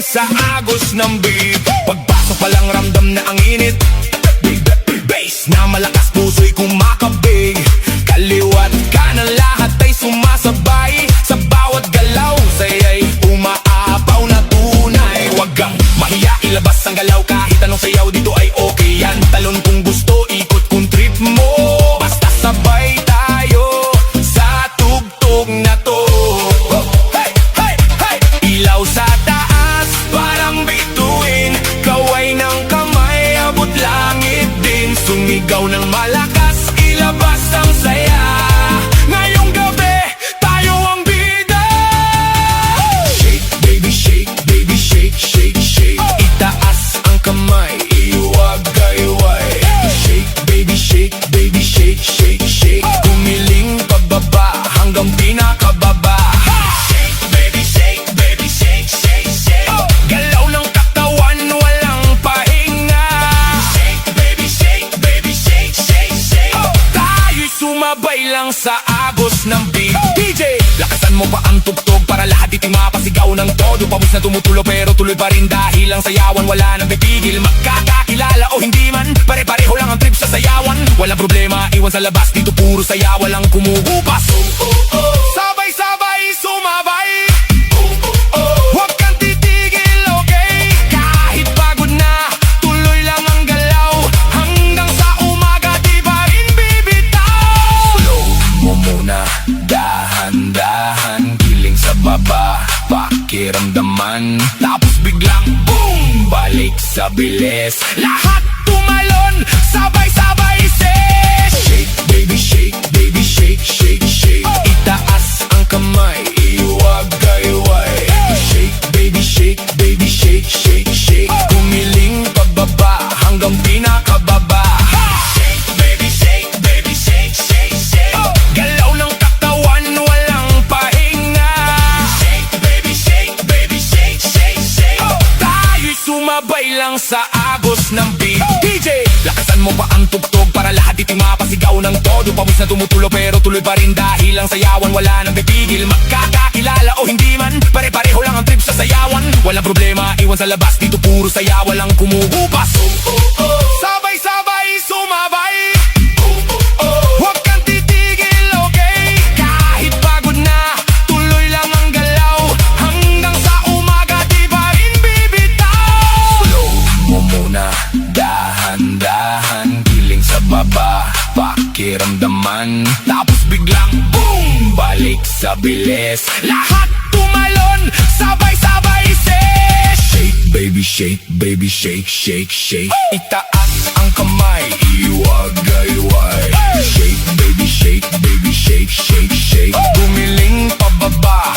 sa agos ng beat. Pagpasok pa lang ramdam na ang init. Bass na malakas, puso'y kumakabig. Kaliwat kanan lahat ay sumasabay. Sa bawat galaw, saya'y umaapaw na tunay. Huwag kang mahiya, ilabas ang galaw. Kahit anong sayaw dito ay okay yan. Talon kung gusto, ikot kung trip mo. Basta sabay tayo sa tugtog na to. Hey, hey, hey! Ilaw sa taas, parang bituin. Kaway ng kamay, abot langit din. Sumigaw ng malakas, ilabas ang saya. Ngayong gabi, tayo ang bida. Shake, baby, shake, baby, shake, shake, shake. Itaas ang kamay, iwagayway. Shake, baby, shake, baby, shake, shake, shake. Kumiling pababa hanggang pinakababa. Shake, baby, shake, baby, shake, shake, shake. Galaw ng katawan, walang pahinga. Shake, baby, shake, baby, shake, shake, shake. Tayo'y sumabay lang sa agos ng beat. DJ, lakasan mo pa ang tugtog para lahat ito'y mapasigaw ng todo. Pawis na tumutulo pero tuloy pa rin dahil ang sayawan wala nang pipigil. Magkakakilala o hindi man, pare-pareho lang ang trip sa sayawan. Walang problema, iwan sa labas, dito puro saya, walang kumukupas. Sabay-sabay sumabay. Huwag kang titigil, okay? Kahit pagod na, tuloy lang ang galaw. Hanggang sa umaga, di pa rin bibitaw. Slow mo muna, dahan-dahan. Giling sa baba, pakiramdaman. Tapos biglang boom, balik sa bilis. Lahat tumalon, sabay-sabay ses. Shake, baby, shake, baby, shake, shake, shake. Itaas ang kamay, iwagayway. Shake, baby, shake, baby, shake, shake, shake. Kumiling pababa hanggang pinakababa. Shake, baby, shake, baby, shake, shake, shake. Galaw ng katawan, walang pahinga. Shake, baby, shake, baby, shake, shake, shake. Tayo'y sumabay lang sa agos ng beat. DJ, lakasan mo pa ang tugtog para lahat ito'y mapasigaw ng todo. Pawis na tumutulo pero tuloy pa rin dahil ang sayawan wala nang pipigil. Magkakakilala o hindi man, pare-pareho lang ang trip sa sayawan. Walang problema, iwan sa labas, dito puro saya, walang kumukupas. Sabay-sabay sumabay. Huwag kang titigil, okay? Kahit pagod na, tuloy lang ang galaw. Hanggang sa umaga, di pa rin bibitaw. Slow mo muna, dahan-dahan. Giling sa baba, pakiramdaman. Tapos biglang boom, balik sa bilis. Lahat tumalon, sabay-sabay ses. Shake, baby, shake, baby, shake, shake, shake. Itaas ang kamay, iwagayway. Shake, baby, shake, baby, shake, shake, shake. Gumiling pababa